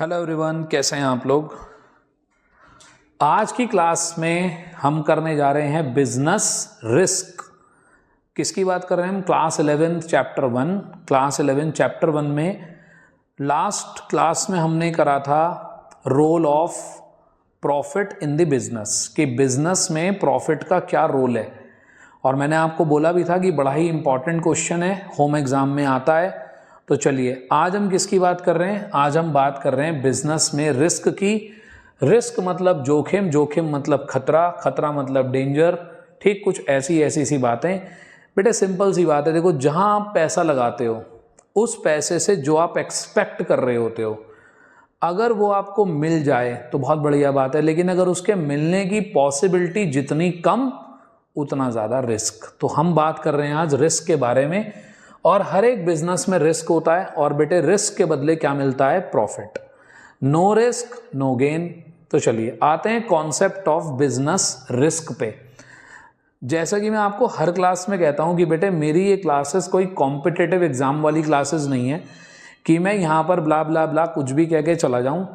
Hello everyone, कैसे हैं आप लोग। आज की क्लास में हम करने जा रहे हैं बिजनेस रिस्क। किसकी बात कर रहे हैं हम? Class 11 chapter 1। क्लास 11 चैप्टर 1 में लास्ट क्लास में हमने करा था role of profit in the business, कि बिजनेस में प्रॉफिट का क्या रोल है। और मैंने आपको बोला भी था कि बड़ा ही इंपॉर्टेंट क्वेश्चन है, होम एग्जाम में आता है। तो चलिए, आज हम किसकी बात कर रहे हैं? आज हम बात कर रहे हैं बिजनेस में रिस्क की। रिस्क मतलब जोखिम, जोखिम मतलब खतरा, खतरा मतलब डेंजर। ठीक, कुछ ऐसी सी बातें। बेटे सिंपल सी बात है, देखो जहां आप पैसा लगाते हो उस पैसे से जो आप एक्सपेक्ट कर रहे होते हो, अगर वो आपको मिल जाए तो बहुत बढ़िया बात है, लेकिन अगर उसके मिलने की पॉसिबिलिटी जितनी कम उतना ज़्यादा रिस्क। तो हम बात कर रहे हैं आज रिस्क के बारे में। और हर एक बिजनेस में रिस्क होता है, और बेटे रिस्क के बदले क्या मिलता है? Profit. No risk no gain. तो चलिए आते हैं कॉन्सेप्ट ऑफ बिजनेस रिस्क पे। जैसा कि मैं आपको हर क्लास में कहता हूं कि बेटे मेरी ये क्लासेस कोई कॉम्पिटिटिव एग्जाम वाली क्लासेस नहीं है कि मैं यहाँ पर ब्ला ब्ला ब्ला कुछ भी कह के चला जाऊं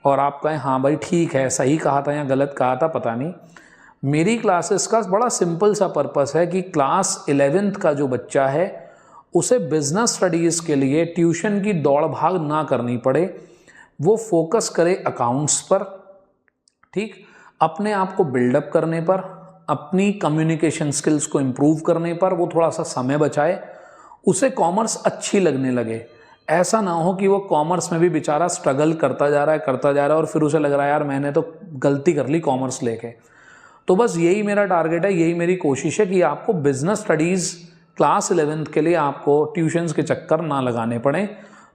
और आप कहें हाँ भाई ठीक है, सही कहा था या गलत कहा था पता नहीं। मेरी क्लासेस का बड़ा सिंपल सा पर्पस है कि क्लास 11th का जो बच्चा है उसे बिजनेस स्टडीज के लिए ट्यूशन की दौड़ भाग ना करनी पड़े, वो फोकस करे अकाउंट्स पर। ठीक, अपने आप को बिल्डअप करने पर, अपनी कम्युनिकेशन स्किल्स को इम्प्रूव करने पर, वो थोड़ा सा समय बचाए, उसे कॉमर्स अच्छी लगने लगे। ऐसा ना हो कि वो कॉमर्स में भी बेचारा स्ट्रगल करता जा रहा है और फिर उसे लग रहा है यार मैंने तो गलती कर ली कॉमर्स लेके। तो बस यही मेरा टारगेट है, यही मेरी कोशिश है कि आपको बिजनेस स्टडीज़ क्लास 11th के लिए आपको ट्यूशन्स के चक्कर ना लगाने पड़े।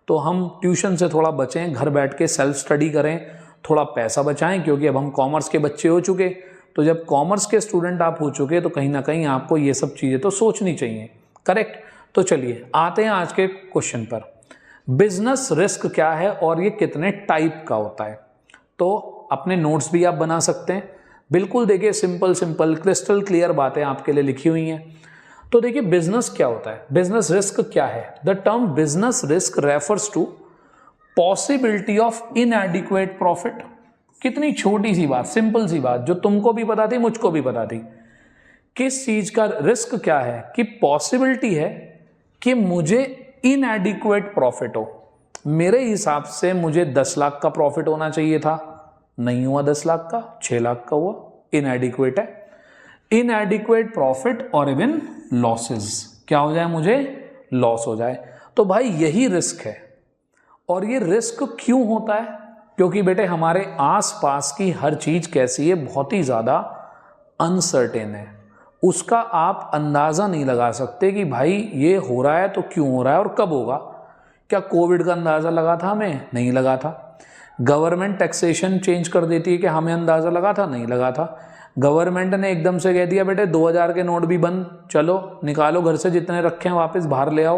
तो हम ट्यूशन से थोड़ा बचें, घर बैठ के सेल्फ स्टडी करें, थोड़ा पैसा बचाएं, क्योंकि अब हम कॉमर्स के बच्चे हो चुके। तो जब कॉमर्स के स्टूडेंट आप हो चुके तो कहीं ना कहीं आपको ये सब चीज़ें तो सोचनी चाहिए। करेक्ट। तो चलिए आते हैं आज के क्वेश्चन पर। बिजनेस रिस्क क्या है और ये कितने टाइप का होता है। तो अपने नोट्स भी आप बना सकते हैं। बिल्कुल देखिए, सिंपल क्रिस्टल क्लियर बातें आपके लिए लिखी हुई हैं। तो देखिए बिजनेस क्या होता है, बिजनेस रिस्क क्या है। The term business risk refers to possibility of inadequate profit. कितनी छोटी सी बात, सिंपल सी बात, जो तुमको भी पता थी मुझको भी पता थी। किस चीज का रिस्क क्या है? कि पॉसिबिलिटी है कि मुझे इनएडिक्वेट प्रॉफिट हो। मेरे हिसाब से मुझे 10 लाख का प्रॉफिट होना चाहिए था, नहीं हुआ 10 लाख का, 6 लाख का हुआ, इनएडिक्वेट है। इनएडिक्वेट प्रॉफिट और इवन लॉसेस, क्या हो जाए? मुझे लॉस हो जाए। तो भाई यही रिस्क है। और ये रिस्क क्यों होता है? क्योंकि बेटे हमारे आसपास की हर चीज कैसी है? बहुत ही ज्यादा अनसर्टेन है। उसका आप अंदाजा नहीं लगा सकते कि भाई ये हो रहा है तो क्यों हो रहा है और कब होगा। क्या कोविड का अंदाजा लगा था हमें? नहीं लगा था। गवर्नमेंट टैक्सेशन चेंज कर देती है कि हमें अंदाजा लगा था? नहीं लगा था। गवर्नमेंट ने एकदम से कह दिया बेटे 2000 के नोट भी बंद, चलो निकालो घर से जितने रखे हैं वापस बाहर ले आओ।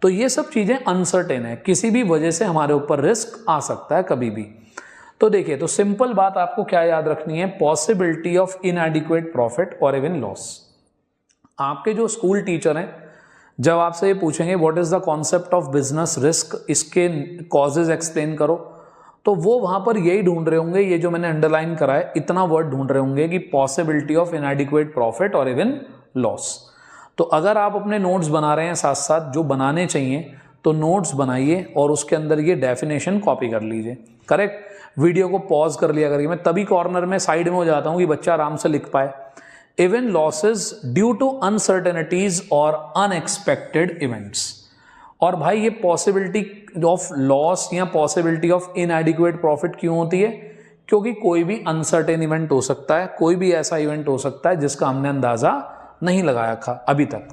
तो ये सब चीजें अनसर्टेन है, किसी भी वजह से हमारे ऊपर रिस्क आ सकता है कभी भी। तो देखिए, तो सिंपल बात आपको क्या याद रखनी है? पॉसिबिलिटी ऑफ इनएडिक्वेट प्रॉफिट और इवन लॉस। आपके जो स्कूल टीचर हैं जब आपसे ये पूछेंगे what is the concept of business risk, इसके कॉजेज एक्सप्लेन करो, तो वो वहां पर यही ढूंढ रहे होंगे, ये जो मैंने अंडरलाइन करा है इतना वर्ड ढूंढ रहे होंगे कि पॉसिबिलिटी ऑफ इनएडिक्वेट प्रॉफिट और इवन लॉस। तो अगर आप अपने नोट्स बना रहे हैं साथ साथ, जो बनाने चाहिए, तो नोट्स बनाइए और उसके अंदर ये डेफिनेशन कॉपी कर लीजिए। करेक्ट। वीडियो को पॉज कर लिया करिए, मैं तभी कॉर्नर में साइड में हो जाता हूं कि बच्चा आराम से लिख पाए। Even losses due to uncertainties और अनएक्सपेक्टेड इवेंट्स। और भाई ये पॉसिबिलिटी ऑफ लॉस या पॉसिबिलिटी ऑफ इनएडिक्वेट प्रॉफिट क्यों होती है? क्योंकि कोई भी अनसर्टेन इवेंट हो सकता है, कोई भी ऐसा इवेंट हो सकता है जिसका हमने अंदाजा नहीं लगाया था अभी तक।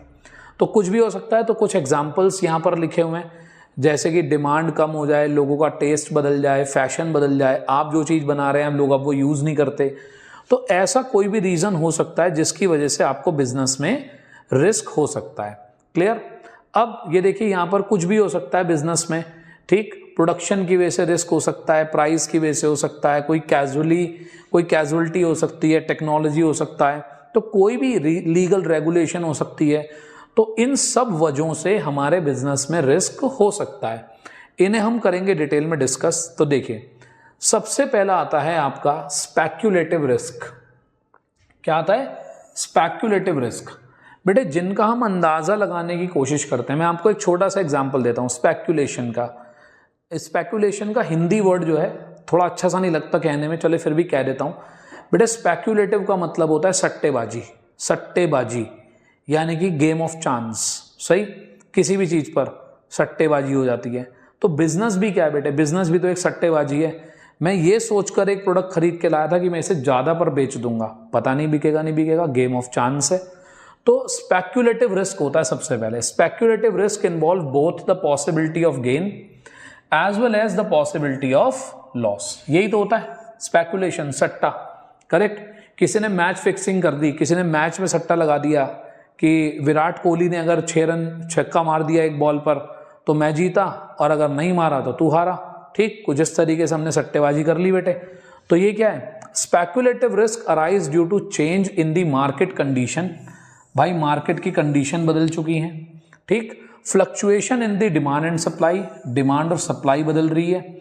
तो कुछ भी हो सकता है। तो कुछ एग्जांपल्स यहाँ पर लिखे हुए हैं, जैसे कि डिमांड कम हो जाए, लोगों का टेस्ट बदल जाए, फैशन बदल जाए, आप जो चीज़ बना रहे हैं हम लोग अब वो यूज़ नहीं करते। तो ऐसा कोई भी रीज़न हो सकता है जिसकी वजह से आपको बिजनेस में रिस्क हो सकता है। क्लियर। अब ये देखिए, यहाँ पर कुछ भी हो सकता है बिजनेस में। ठीक, प्रोडक्शन की वजह से रिस्क हो सकता है, प्राइस की वजह से हो सकता है, कोई कैजुअलिटी हो सकती है, टेक्नोलॉजी हो सकता है, तो कोई भी लीगल रेगुलेशन हो सकती है। तो इन सब वजहों से हमारे बिजनेस में रिस्क हो सकता है। इन्हें हम करेंगे डिटेल में डिस्कस। तो देखिए, सबसे पहला आता है आपका स्पेक्यूलेटिव रिस्क। क्या आता है? Speculative risk. बेटे जिनका हम अंदाजा लगाने की कोशिश करते हैं, मैं आपको एक छोटा सा एग्जांपल देता हूं स्पेक्यूलेशन का। स्पेक्यूलेशन का हिंदी वर्ड जो है थोड़ा अच्छा सा नहीं लगता कहने में, चले फिर भी कह देता हूं। बेटे स्पेक्यूलेटिव का मतलब होता है सट्टेबाजी। सट्टेबाजी यानी कि गेम ऑफ चांस। सही, किसी भी चीज पर सट्टेबाजी हो जाती है। तो बिजनेस भी क्या है बेटे? बिजनेस भी तो एक सट्टेबाजी है। मैं ये सोचकर एक प्रोडक्ट खरीद के लाया था कि मैं इसे ज्यादा पर बेच दूंगा, पता नहीं बिकेगा नहीं बिकेगा, गेम ऑफ चांस है। तो स्पेक्यूलेटिव रिस्क होता है सबसे पहले। Speculative risk involve both the possibility of gain as well as the possibility of loss. यही तो होता है स्पेक्यूलेशन, सट्टा। करेक्ट। किसी ने मैच फिक्सिंग कर दी, किसी ने मैच में सट्टा लगा दिया कि विराट कोहली ने अगर 6 रन छक्का मार दिया एक बॉल पर तो मैं जीता, और अगर नहीं मारा तो तू हारा। ठीक, कुछ इस तरीके से हमने सट्टेबाजी कर ली बेटे। तो ये क्या है? Speculative risk arise due to change in the market condition. भाई मार्केट की कंडीशन बदल चुकी है। ठीक, fluctuation in the demand and supply, demand और सप्लाई बदल रही है।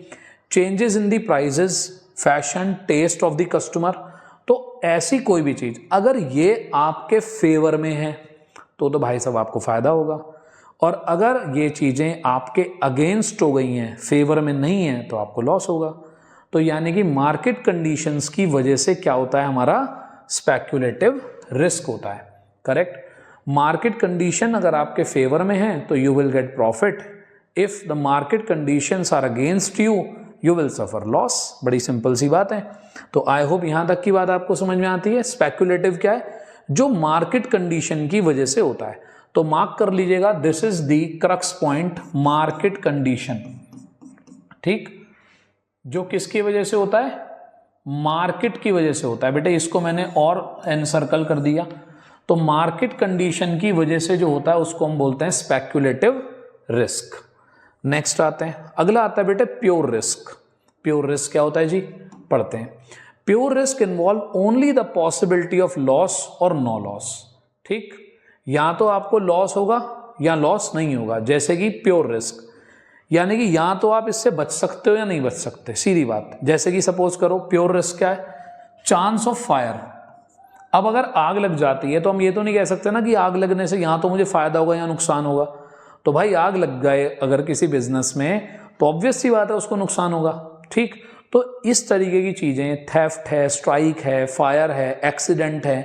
Changes in the prices, fashion, taste of the customer. तो ऐसी कोई भी चीज अगर ये आपके फेवर में है तो भाई साहब आपको फायदा होगा, और अगर ये चीजें आपके अगेंस्ट हो गई हैं, फेवर में नहीं है, तो आपको लॉस होगा। तो यानी कि मार्केट कंडीशंस की वजह से क्या होता है? हमारा स्पेक्यूलेटिव रिस्क होता है। करेक्ट। मार्केट कंडीशन अगर आपके फेवर में है तो you will get profit. If the market conditions are against you, you will suffer loss. बड़ी सिंपल सी बात है। तो आई होप यहां तक की बात आपको समझ में आती है। स्पेक्यूलेटिव क्या है? जो मार्केट कंडीशन की वजह से होता है। तो मार्क कर लीजिएगा, this is the crux point, market condition. ठीक, जो किसकी वजह से होता है? मार्केट की वजह से होता है। बेटे इसको मैंने और एनसर्कल कर दिया। तो मार्केट कंडीशन की वजह से जो होता है उसको हम बोलते हैं स्पेक्यूलेटिव रिस्क। नेक्स्ट आते हैं, अगला आता है बेटे प्योर रिस्क। प्योर रिस्क क्या होता है जी? पढ़ते हैं। Pure risk involve only the possibility of loss और नो लॉस। ठीक, या तो आपको लॉस होगा या लॉस नहीं होगा, जैसे कि प्योर रिस्क। यानी कि या तो आप इससे बच सकते हो या नहीं बच सकते, सीधी बात। जैसे कि सपोज करो प्योर रिस्क क्या है? Chance of fire. अब अगर आग लग जाती है तो हम ये तो नहीं कह सकते ना कि आग लगने से या तो मुझे फायदा होगा या नुकसान होगा। तो भाई आग लग गए अगर किसी बिजनेस में तो ऑब्वियस सी बात है उसको नुकसान होगा। ठीक, तो इस तरीके की चीजें, थेफ्ट है, स्ट्राइक है, फायर है, एक्सीडेंट है,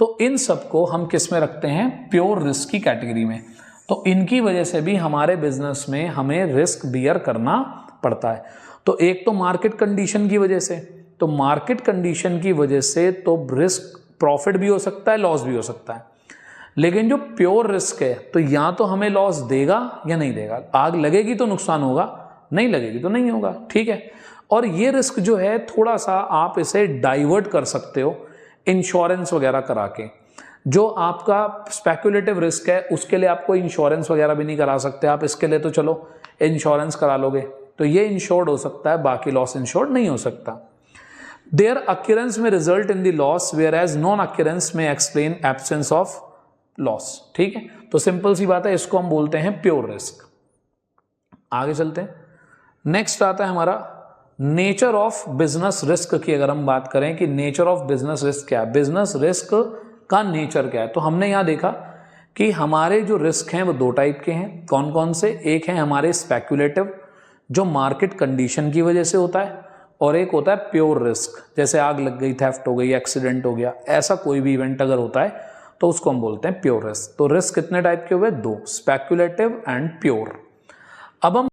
तो इन सबको हम किस में रखते हैं? प्योर रिस्क की कैटेगरी में। तो इनकी वजह से भी हमारे बिजनेस में हमें रिस्क बियर करना पड़ता है। तो एक तो मार्केट कंडीशन की वजह से, तो मार्केट कंडीशन की वजह से तो रिस्क, प्रॉफिट भी हो सकता है, लॉस भी हो सकता है। लेकिन जो प्योर रिस्क है तो या तो हमें लॉस देगा या नहीं देगा। आग लगेगी तो नुकसान होगा, नहीं लगेगी तो नहीं होगा। ठीक है। और ये रिस्क जो है थोड़ा सा आप इसे डाइवर्ट कर सकते हो इंश्योरेंस वगैरह करा के। जो आपका स्पेक्यूलेटिव रिस्क है उसके लिए आपको इंश्योरेंस वगैरह भी नहीं करा सकते आप, इसके लिए तो चलो इंश्योरेंस करा लोगे तो ये इंश्योर्ड हो सकता है, बाकी लॉस इंश्योर्ड नहीं हो सकता। देयर अक्यूरेंस में result in the loss whereas non occurrence में एक्सप्लेन एब्सेंस ऑफ लॉस। ठीक है, तो सिंपल सी बात है, इसको हम बोलते हैं प्योर रिस्क। आगे चलते हैं। नेक्स्ट आता है हमारा नेचर ऑफ बिजनेस रिस्क की। अगर हम बात करें कि नेचर ऑफ बिजनेस रिस्क क्या है, बिजनेस रिस्क का नेचर क्या है, तो हमने यहां देखा कि हमारे जो रिस्क हैं वो दो टाइप के हैं। कौन कौन से? एक है हमारे स्पेक्यूलेटिव जो मार्केट कंडीशन की वजह से होता है, और एक होता है प्योर रिस्क, जैसे आग लग गई, थेफ्ट हो गई, एक्सीडेंट हो गया, ऐसा कोई भी इवेंट अगर होता है तो उसको हम बोलते हैं प्योर रिस्क। तो रिस्क कितने टाइप के हुए? दो, स्पेक्यूलेटिव एंड प्योर। अब हम